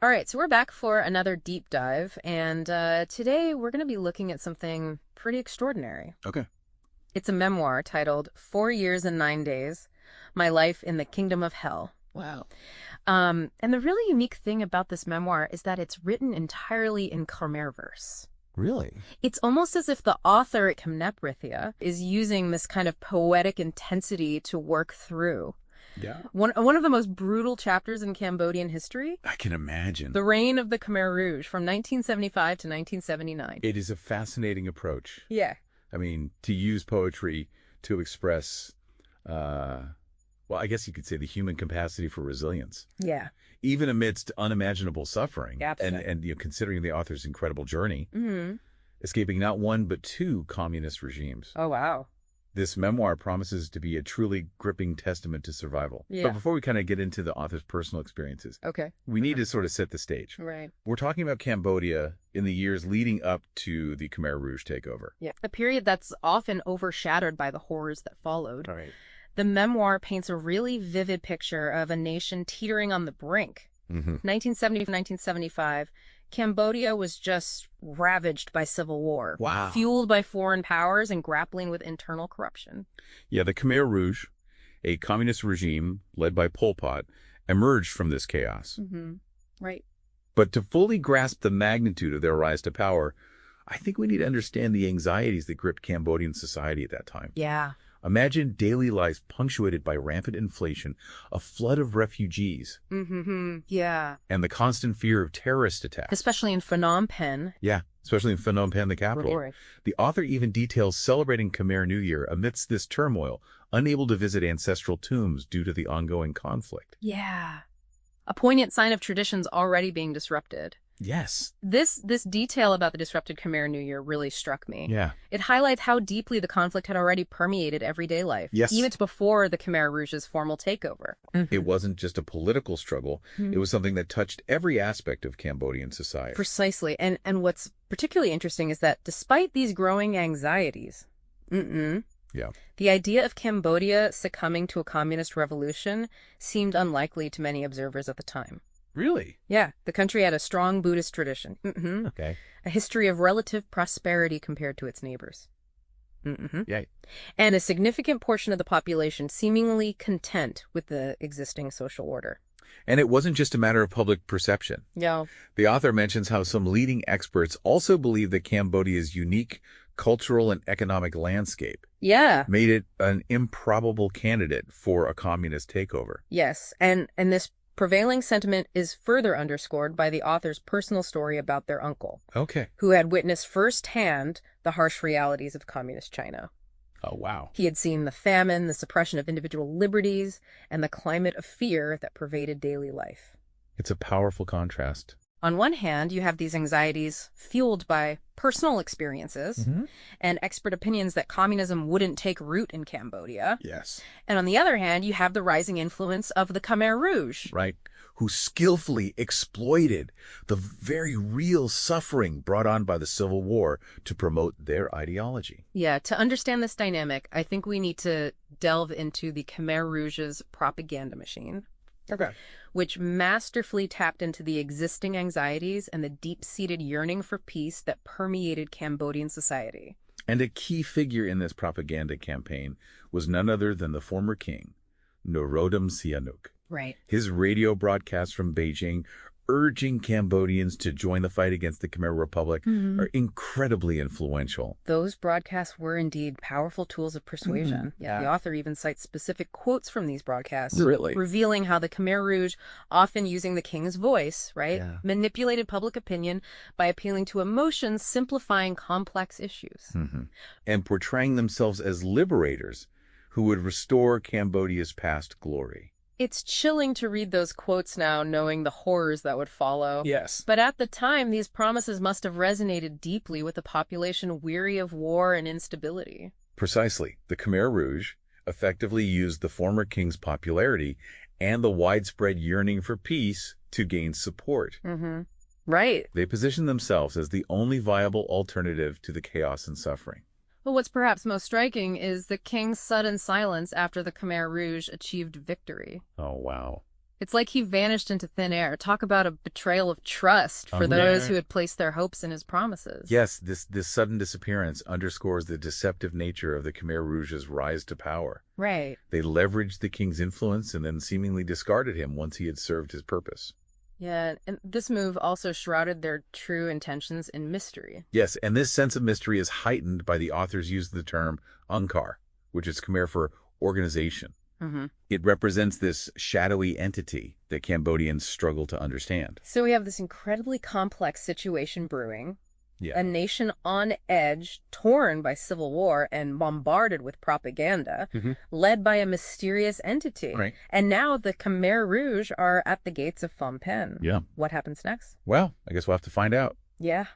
All right, so we're back for another deep dive, and today we're going to be looking at something pretty extraordinary. Okay. It's a memoir titled 4 Years and 9 Days, My Life in the Kingdom of Hell. Wow. And the really unique thing about this memoir is that it's written entirely in Khmer verse. Really? It's almost as if the author at Kamnap is using this kind of poetic intensity to work through. Yeah. One of the most brutal chapters in Cambodian history, I can imagine. the reign of the Khmer Rouge from 1975 to 1979. It is a fascinating approach. Yeah. I mean, to use poetry to express, well, I guess you could say the human capacity for resilience, Yeah. even amidst unimaginable suffering. Absolutely. And considering the author's incredible journey, Mm-hmm. escaping not one but two communist regimes. Oh, wow. This memoir promises to be a truly gripping testament to survival. Yeah. But before we kind of get into the author's personal experiences, Okay. we need to sort of set the stage. Right. We're talking about Cambodia in the years leading up to the Khmer Rouge takeover. Yeah. A period that's often overshadowed by the horrors that followed. All right. The memoir paints a really vivid picture of a nation teetering on the brink. Mm-hmm. 1970 to 1975, Cambodia was just ravaged by civil war. Wow. Fueled by foreign powers and grappling with internal corruption. Yeah, the Khmer Rouge, a communist regime led by Pol Pot, emerged from this chaos. Mm-hmm. Right. But to fully grasp the magnitude of their rise to power, I think we need to understand the anxieties that gripped Cambodian society at that time. Yeah. Imagine daily lives punctuated by rampant inflation, a flood of refugees, Mm-hmm. Yeah. and the constant fear of terrorist attacks. Especially in Phnom Penh. Yeah, especially in Phnom Penh, the capital. Right. The author even details celebrating Khmer New Year amidst this turmoil, unable to visit ancestral tombs due to the ongoing conflict. Yeah. A poignant sign of traditions already being disrupted. Yes. This detail about the disrupted Khmer New Year really struck me. Yeah. It highlights how deeply the conflict had already permeated everyday life. Yes. Even before the Khmer Rouge's formal takeover. It wasn't just a political struggle. It was something that touched every aspect of Cambodian society. Precisely. And what's particularly interesting is that despite these growing anxieties, Yeah. the idea of Cambodia succumbing to a communist revolution seemed unlikely to many observers at the time. Really? Yeah, the country had a strong Buddhist tradition. Okay. A history of relative prosperity compared to its neighbors. Yeah. And a significant portion of the population seemingly content with the existing social order. And it wasn't just a matter of public perception. Yeah. The author mentions how some leading experts also believe that Cambodia's unique cultural and economic landscape Yeah. made it an improbable candidate for a communist takeover. Yes. And this prevailing sentiment is further underscored by the author's personal story about their uncle, Okay. who had witnessed firsthand the harsh realities of communist China. Oh, wow. He had seen the famine, the suppression of individual liberties, and the climate of fear that pervaded daily life. It's a powerful contrast. On one hand, you have these anxieties fueled by personal experiences and expert opinions that communism wouldn't take root in Cambodia. Yes. And on the other hand, you have the rising influence of the Khmer Rouge. Right. Who skillfully exploited the very real suffering brought on by the Civil War to promote their ideology. Yeah, to understand this dynamic, I think we need to delve into the Khmer Rouge's propaganda machine, Okay. which masterfully tapped into the existing anxieties and the deep-seated yearning for peace that permeated Cambodian society. And a key figure in this propaganda campaign was none other than the former king, Norodom Sihanouk. Right. His radio broadcasts from Beijing urging Cambodians to join the fight against the Khmer Republic are incredibly influential. Those broadcasts were indeed powerful tools of persuasion. Yeah. The author even cites specific quotes from these broadcasts, Really? revealing how the Khmer Rouge, often using the king's voice, right, Yeah. manipulated public opinion by appealing to emotions, simplifying complex issues. And portraying themselves as liberators who would restore Cambodia's past glory. It's chilling to read those quotes now, knowing the horrors that would follow. Yes. But at the time, these promises must have resonated deeply with a population weary of war and instability. Precisely. The Khmer Rouge effectively used the former king's popularity and the widespread yearning for peace to gain support. Right. They positioned themselves as the only viable alternative to the chaos and suffering. But what's perhaps most striking is the king's sudden silence after the Khmer Rouge achieved victory. Oh, wow. It's like he vanished into thin air. Talk about a betrayal of trust for those who had placed their hopes in his promises. Yes, this sudden disappearance underscores the deceptive nature of the Khmer Rouge's rise to power. Right. They leveraged the king's influence and then seemingly discarded him once he had served his purpose. Yeah, and this move also shrouded their true intentions in mystery. Yes, and this sense of mystery is heightened by the author's use of the term Angkar, which is Khmer for organization. Mm-hmm. It represents this shadowy entity that Cambodians struggle to understand. So we have this incredibly complex situation brewing, Yeah. a nation on edge, torn by civil war and bombarded with propaganda, led by a mysterious entity. Right. And now the Khmer Rouge are at the gates of Phnom Penh. Yeah. What happens next? Well, I guess we'll have to find out. Yeah.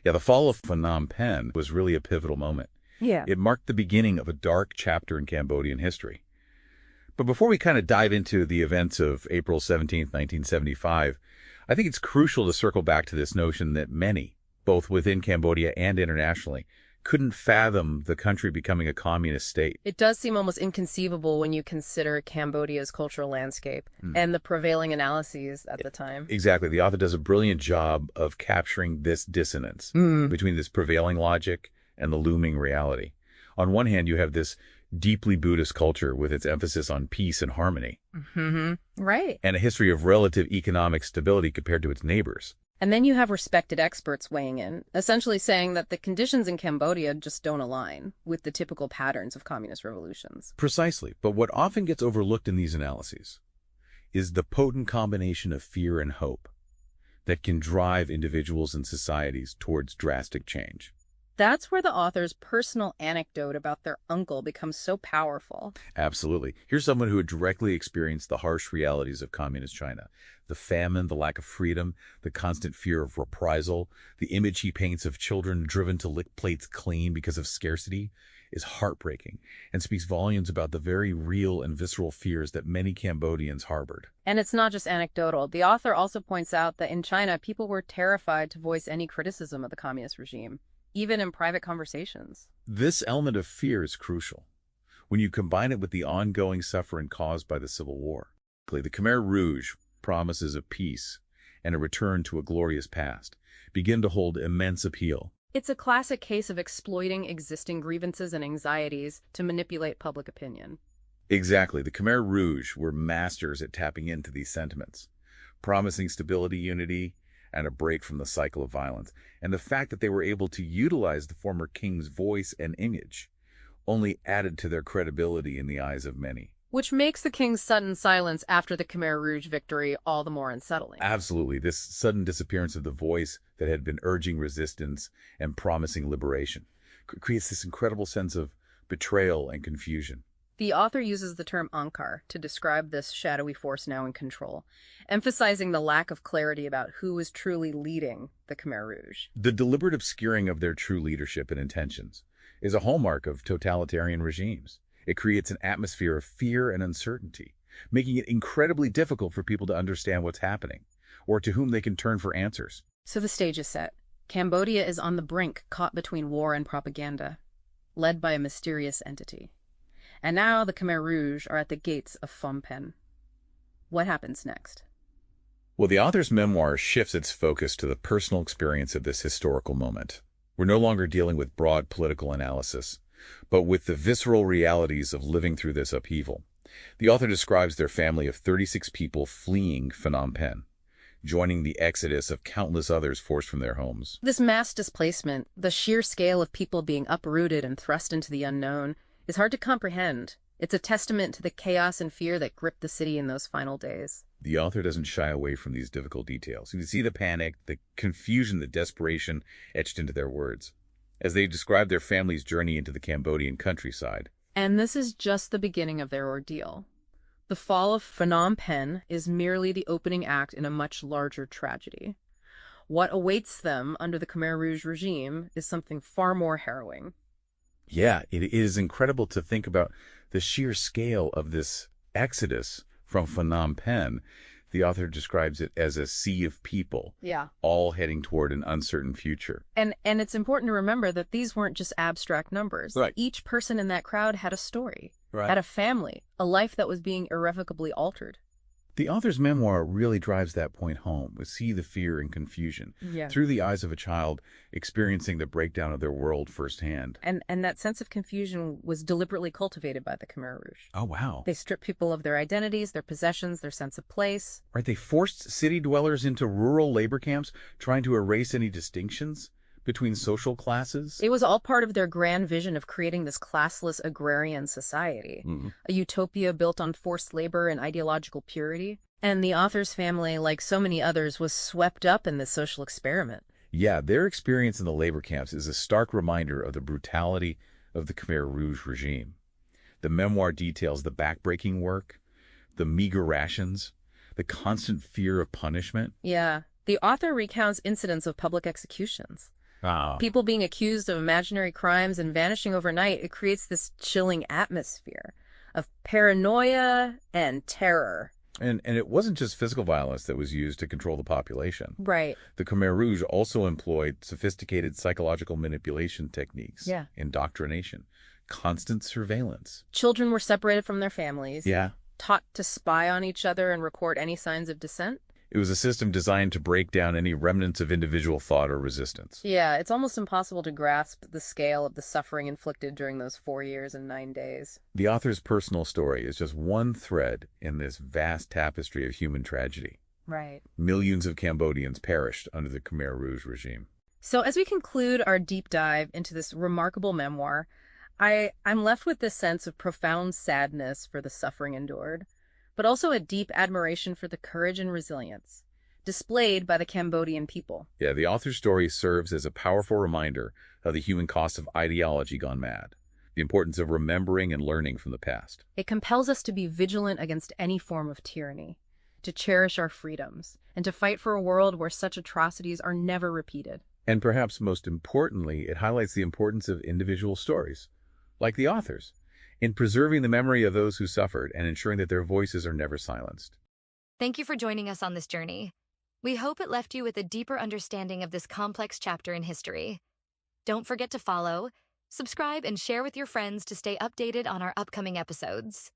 Yeah, the fall of Phnom Penh was really a pivotal moment. Yeah. It marked the beginning of a dark chapter in Cambodian history. But before we kind of dive into the events of April 17th, 1975, I think it's crucial to circle back to this notion that many, both within Cambodia and internationally, couldn't fathom the country becoming a communist state. It does seem almost inconceivable when you consider Cambodia's cultural landscape and the prevailing analyses at the time. Exactly. The author does a brilliant job of capturing this dissonance between this prevailing logic and the looming reality. On one hand, you have this deeply Buddhist culture with its emphasis on peace and harmony, Right. and a history of relative economic stability compared to its neighbors. And then you have respected experts weighing in, essentially saying that the conditions in Cambodia just don't align with the typical patterns of communist revolutions. Precisely. But what often gets overlooked in these analyses is the potent combination of fear and hope that can drive individuals and societies towards drastic change. That's where the author's personal anecdote about their uncle becomes so powerful. Absolutely. Here's someone who had directly experienced the harsh realities of communist China. The famine, the lack of freedom, the constant fear of reprisal, the image he paints of children driven to lick plates clean because of scarcity is heartbreaking and speaks volumes about the very real and visceral fears that many Cambodians harbored. And it's not just anecdotal. The author also points out that in China, people were terrified to voice any criticism of the communist regime, even in private conversations. This element of fear is crucial when you combine it with the ongoing suffering caused by the Civil War. The Khmer Rouge promises of peace and a return to a glorious past begin to hold immense appeal. It's a classic case of exploiting existing grievances and anxieties to manipulate public opinion. Exactly. The Khmer Rouge were masters at tapping into these sentiments, promising stability, unity, and a break from the cycle of violence. And the fact that they were able to utilize the former king's voice and image only added to their credibility in the eyes of many. Which makes the king's sudden silence after the Khmer Rouge victory all the more unsettling. Absolutely. This sudden disappearance of the voice that had been urging resistance and promising liberation creates this incredible sense of betrayal and confusion. The author uses the term Angkar to describe this shadowy force now in control, emphasizing the lack of clarity about who is truly leading the Khmer Rouge. The deliberate obscuring of their true leadership and intentions is a hallmark of totalitarian regimes. It creates an atmosphere of fear and uncertainty, making it incredibly difficult for people to understand what's happening or to whom they can turn for answers. So the stage is set. Cambodia is on the brink, caught between war and propaganda, led by a mysterious entity. And now the Khmer Rouge are at the gates of Phnom Penh. What happens next? Well, the author's memoir shifts its focus to the personal experience of this historical moment. We're no longer dealing with broad political analysis, but with the visceral realities of living through this upheaval. The author describes their family of 36 people fleeing Phnom Penh, joining the exodus of countless others forced from their homes. This mass displacement, the sheer scale of people being uprooted and thrust into the unknown, is hard to comprehend. It's a testament to the chaos and fear that gripped the city in those final days. The author doesn't shy away from these difficult details. You can see the panic, the confusion, the desperation etched into their words as they describe their family's journey into the Cambodian countryside. And this is just the beginning of their ordeal. The fall of Phnom Penh is merely the opening act in a much larger tragedy. What awaits them under the Khmer Rouge regime is something far more harrowing. Yeah, it is incredible to think about the sheer scale of this exodus from Phnom Penh. The author describes it as a sea of people, all heading toward an uncertain future. And it's important to remember that these weren't just abstract numbers. Right. Each person in that crowd had a story, Right. had a family, a life that was being irrevocably altered. The author's memoir really drives that point home. We see the fear and confusion Yeah. through the eyes of a child experiencing the breakdown of their world firsthand. And that sense of confusion was deliberately cultivated by the Khmer Rouge. Oh, wow. They stripped people of their identities, their possessions, their sense of place. Right, they forced city dwellers into rural labor camps, trying to erase any distinctions between social classes. It was all part of their grand vision of creating this classless agrarian society, a utopia built on forced labor and ideological purity. And the author's family, like so many others, was swept up in this social experiment. Yeah, their experience in the labor camps is a stark reminder of the brutality of the Khmer Rouge regime. The memoir details the backbreaking work, the meager rations, the constant fear of punishment. Yeah, the author recounts incidents of public executions. People being accused of imaginary crimes and vanishing overnight. It creates this chilling atmosphere of paranoia and terror. And it wasn't just physical violence that was used to control the population. Right. The Khmer Rouge also employed sophisticated psychological manipulation techniques, indoctrination, constant surveillance. Children were separated from their families, Yeah. taught to spy on each other and report any signs of dissent. It was a system designed to break down any remnants of individual thought or resistance. Yeah, it's almost impossible to grasp the scale of the suffering inflicted during those 4 years and 9 days. The author's personal story is just one thread in this vast tapestry of human tragedy. Right. Millions of Cambodians perished under the Khmer Rouge regime. So as we conclude our deep dive into this remarkable memoir, I'm left with this sense of profound sadness for the suffering endured, but also a deep admiration for the courage and resilience displayed by the Cambodian people. Yeah, the author's story serves as a powerful reminder of the human cost of ideology gone mad, the importance of remembering and learning from the past. It compels us to be vigilant against any form of tyranny, to cherish our freedoms, and to fight for a world where such atrocities are never repeated. And perhaps most importantly, it highlights the importance of individual stories, like the author's, in preserving the memory of those who suffered and ensuring that their voices are never silenced. Thank you for joining us on this journey. We hope it left you with a deeper understanding of this complex chapter in history. Don't forget to follow, subscribe, and share with your friends to stay updated on our upcoming episodes.